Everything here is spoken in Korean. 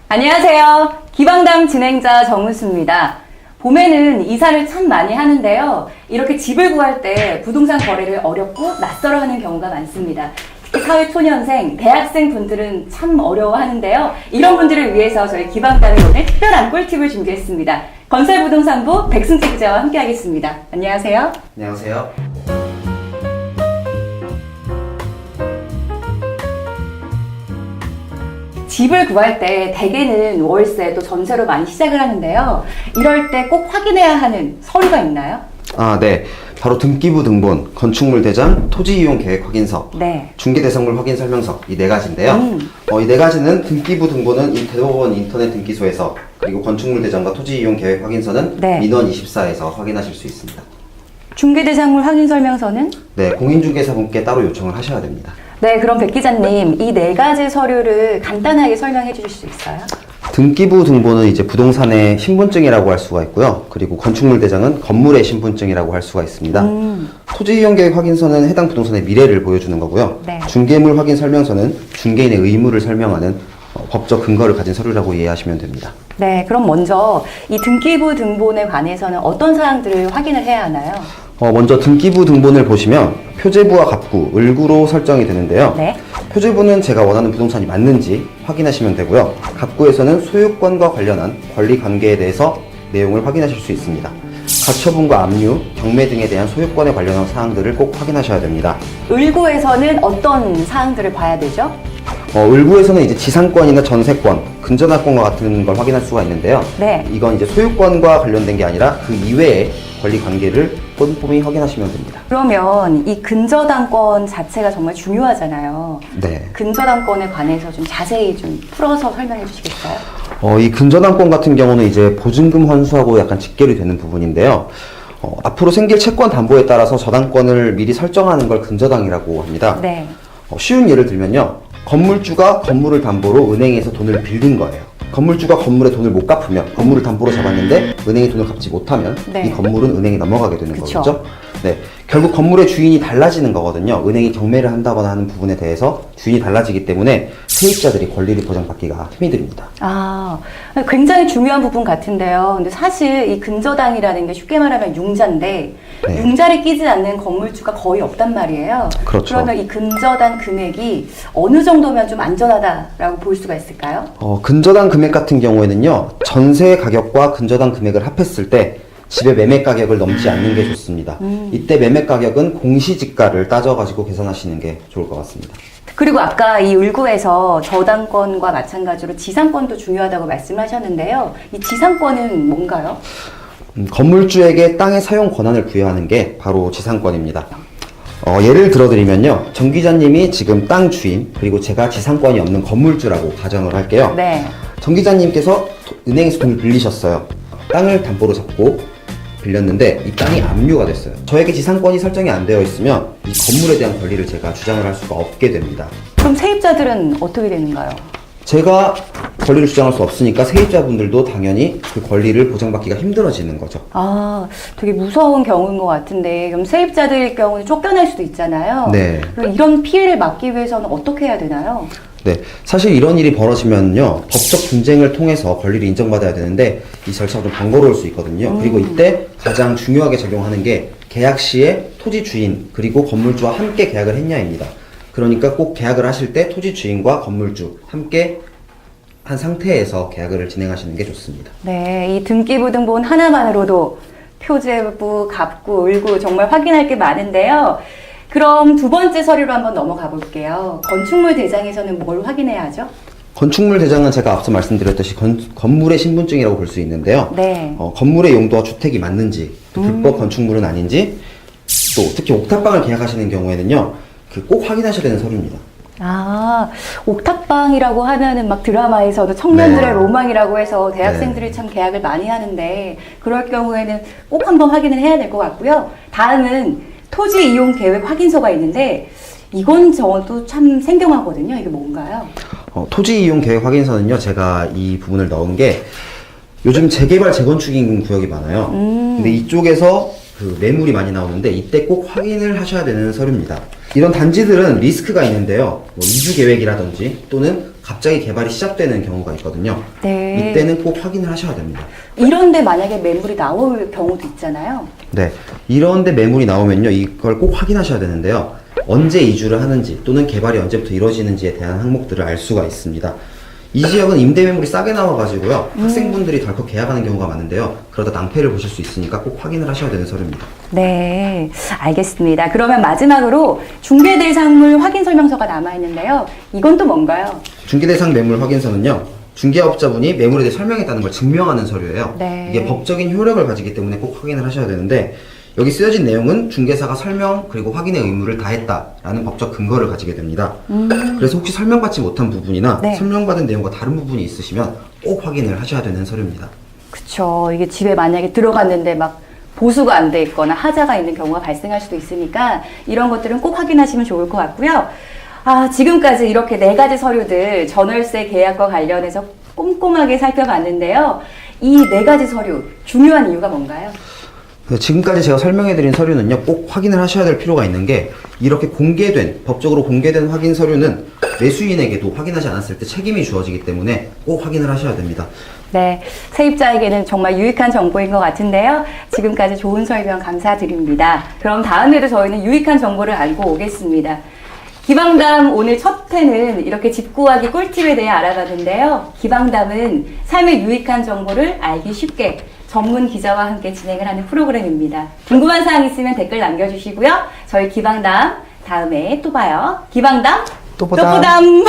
안녕하세요. 기방담 진행자 정은수입니다. 봄에는 이사를 참 많이 하는데요. 이렇게 집을 구할 때 부동산 거래를 어렵고 낯설어 하는 경우가 많습니다. 특히 사회초년생, 대학생 분들은 참 어려워하는데요. 이런 분들을 위해서 저희 기방담이 오늘 특별한 꿀팁을 준비했습니다. 건설부동산부 백승재 기자와 함께하겠습니다. 안녕하세요. 안녕하세요. 집을 구할 때 대개는 월세 또 전세로 많이 시작을 하는데요. 이럴 때 꼭 확인해야 하는 서류가 있나요? 네. 바로 등기부 등본, 건축물 대장, 토지 이용 계획 확인서, 네. 중개 대상물 확인 설명서 이 네 가지인데요. 이 네 가지는 등기부 등본은 대법원 인터넷 등기소에서, 그리고 건축물 대장과 토지 이용 계획 확인서는 네. 민원24에서 확인하실 수 있습니다. 중개대상물 확인 설명서는? 네, 공인중개사분께 따로 요청을 하셔야 됩니다. 네, 그럼 백 기자님, 이 네 가지 서류를 간단하게 설명해 주실 수 있어요? 등기부 등본은 이제 부동산의 신분증이라고 할 수가 있고요. 그리고 건축물 대장은 건물의 신분증이라고 할 수가 있습니다. 토지 이용 계획 확인서는 해당 부동산의 미래를 보여주는 거고요. 네. 중개물 확인 설명서는 중개인의 의무를 설명하는 법적 근거를 가진 서류라고 이해하시면 됩니다. 네, 그럼 먼저 이 등기부 등본에 관해서는 어떤 사항들을 확인을 해야 하나요? 먼저 등기부 등본을 보시면 표제부와 갑구, 을구로 설정이 되는데요. 네. 표제부는 제가 원하는 부동산이 맞는지 확인하시면 되고요. 갑구에서는 소유권과 관련한 권리 관계에 대해서 내용을 확인하실 수 있습니다. 가처분과 압류, 경매 등에 대한 소유권에 관련한 사항들을 꼭 확인하셔야 됩니다. 을구에서는 어떤 사항들을 봐야 되죠? 을구에서는 이제 지상권이나 전세권, 근저당권과 같은 걸 확인할 수가 있는데요. 네. 이건 이제 소유권과 관련된 게 아니라 그 이외의 권리 관계를 꼼꼼히 확인하시면 됩니다. 그러면 이 근저당권 자체가 정말 중요하잖아요. 네. 근저당권에 관해서 좀 자세히 좀 풀어서 설명해 주시겠어요? 이 근저당권 같은 경우는 이제 보증금 환수하고 약간 직결이 되는 부분인데요. 앞으로 생길 채권 담보에 따라서 저당권을 미리 설정하는 걸 근저당이라고 합니다. 네. 쉬운 예를 들면요. 건물주가 건물을 담보로 은행에서 돈을 빌린 거예요. 건물주가 건물에 돈을 못 갚으면, 건물을 담보로 잡았는데 은행이 돈을 갚지 못하면 네. 이 건물은 은행에 넘어가게 되는 그쵸. 거겠죠. 네, 결국 건물의 주인이 달라지는 거거든요. 은행이 경매를 한다거나 하는 부분에 대해서 주인이 달라지기 때문에 세입자들이 권리를 보장받기가 힘이 듭니다. 굉장히 중요한 부분 같은데요. 근데 사실 이 근저당이라는 게 쉽게 말하면 융자인데, 네. 융자를 끼지 않는 건물주가 거의 없단 말이에요. 그렇죠. 그러면 이 근저당 금액이 어느 정도면 좀 안전하다라고 볼 수가 있을까요? 근저당 금액 같은 경우에는요, 전세 가격과 근저당 금액을 합했을 때 집의 매매 가격을 넘지 않는 게 좋습니다. 이때 매매 가격은 공시지가를 따져가지고 계산하시는 게 좋을 것 같습니다. 그리고 아까 이 을구에서 저당권과 마찬가지로 지상권도 중요하다고 말씀하셨는데요. 이 지상권은 뭔가요? 건물주에게 땅의 사용 권한을 부여하는 게 바로 지상권입니다. 예를 들어드리면요, 정 기자님이 지금 땅 주인, 그리고 제가 지상권이 없는 건물주라고 가정을 할게요. 네. 정 기자님께서 은행에서 돈을 빌리셨어요. 땅을 담보로 잡고 빌렸는데 이 땅이 압류가 됐어요. 저에게 지상권이 설정이 안 되어 있으면 이 건물에 대한 권리를 제가 주장을 할 수가 없게 됩니다. 그럼 세입자들은 어떻게 되는가요? 제가 권리를 주장할 수 없으니까 세입자분들도 당연히 그 권리를 보장받기가 힘들어지는 거죠. 되게 무서운 경우인 것 같은데, 그럼 세입자들의 경우는 쫓겨날 수도 있잖아요. 네. 그럼 이런 피해를 막기 위해서는 어떻게 해야 되나요? 네, 사실 이런 일이 벌어지면요, 법적 분쟁을 통해서 권리를 인정받아야 되는데 이 절차가 좀 번거로울 수 있거든요. 그리고 이때 가장 중요하게 적용하는 게 계약 시에 토지 주인 그리고 건물주와 함께 계약을 했냐입니다. 그러니까 꼭 계약을 하실 때 토지 주인과 건물주 함께 한 상태에서 계약을 진행하시는 게 좋습니다. 네, 이 등기부 등본 하나만으로도 표제부, 갑구, 을구 정말 확인할 게 많은데요. 그럼 두 번째 서류로 한번 넘어가 볼게요. 건축물 대장에서는 뭘 확인해야 하죠? 건축물 대장은 제가 앞서 말씀드렸듯이 건물의 신분증이라고 볼 수 있는데요. 네. 건물의 용도와 주택이 맞는지, 또 불법 건축물은 아닌지, 또 특히 옥탑방을 계약하시는 경우에는요, 꼭 확인하셔야 되는 서류입니다. 옥탑방이라고 하면은 막 드라마에서도 청년들의 네. 로망이라고 해서 대학생들이 참 계약을 많이 하는데, 그럴 경우에는 꼭 한번 확인을 해야 될 것 같고요. 다음은 토지 이용 계획 확인서가 있는데, 이건 저도 참 생경하거든요. 이게 뭔가요? 토지 이용 계획 확인서는요, 제가 이 부분을 넣은 게 요즘 재개발 재건축인 구역이 많아요. 근데 이쪽에서 그 매물이 많이 나오는데 이때 꼭 확인을 하셔야 되는 서류입니다. 이런 단지들은 리스크가 있는데요. 뭐 이주 계획이라든지 또는 갑자기 개발이 시작되는 경우가 있거든요. 네. 이때는 꼭 확인을 하셔야 됩니다. 이런데 만약에 매물이 나올 경우도 있잖아요. 네, 이런데 매물이 나오면요, 이걸 꼭 확인하셔야 되는데요. 언제 이주를 하는지 또는 개발이 언제부터 이루어지는지에 대한 항목들을 알 수가 있습니다. 이 지역은 임대 매물이 싸게 나와가지고요, 학생분들이 덜컥 계약하는 경우가 많은데요. 그러다 낭패를 보실 수 있으니까 꼭 확인을 하셔야 되는 서류입니다. 네, 알겠습니다. 그러면 마지막으로 중개대상물 확인 설명서가 남아있는데요. 이건 또 뭔가요? 중개대상 매물 확인서는요, 중개업자분이 매물에 대해 설명했다는 걸 증명하는 서류예요. 네. 이게 법적인 효력을 가지기 때문에 꼭 확인을 하셔야 되는데, 여기 쓰여진 내용은 중개사가 설명 그리고 확인의 의무를 다했다라는 법적 근거를 가지게 됩니다. 그래서 혹시 설명받지 못한 부분이나 네. 설명받은 내용과 다른 부분이 있으시면 꼭 확인을 하셔야 되는 서류입니다. 그쵸. 이게 집에 만약에 들어갔는데 막 보수가 안 돼 있거나 하자가 있는 경우가 발생할 수도 있으니까 이런 것들은 꼭 확인하시면 좋을 것 같고요. 아, 지금까지 이렇게 4가지 서류들 전월세 계약과 관련해서 꼼꼼하게 살펴봤는데요. 이 4가지 서류 중요한 이유가 뭔가요? 지금까지 제가 설명해드린 서류는요, 꼭 확인을 하셔야 될 필요가 있는 게, 이렇게 법적으로 공개된 확인 서류는 매수인에게도 확인하지 않았을 때 책임이 주어지기 때문에 꼭 확인을 하셔야 됩니다. 네, 세입자에게는 정말 유익한 정보인 것 같은데요. 지금까지 좋은 설명 감사드립니다. 그럼 다음에도 저희는 유익한 정보를 알고 오겠습니다. 기방담 오늘 첫 회는 이렇게 집 구하기 꿀팁에 대해 알아봤는데요. 기방담은 삶의 유익한 정보를 알기 쉽게 전문 기자와 함께 진행을 하는 프로그램입니다. 궁금한 사항 있으면 댓글 남겨주시고요. 저희 기방담 다음에 또 봐요. 기방담 또 보자. 또 보담.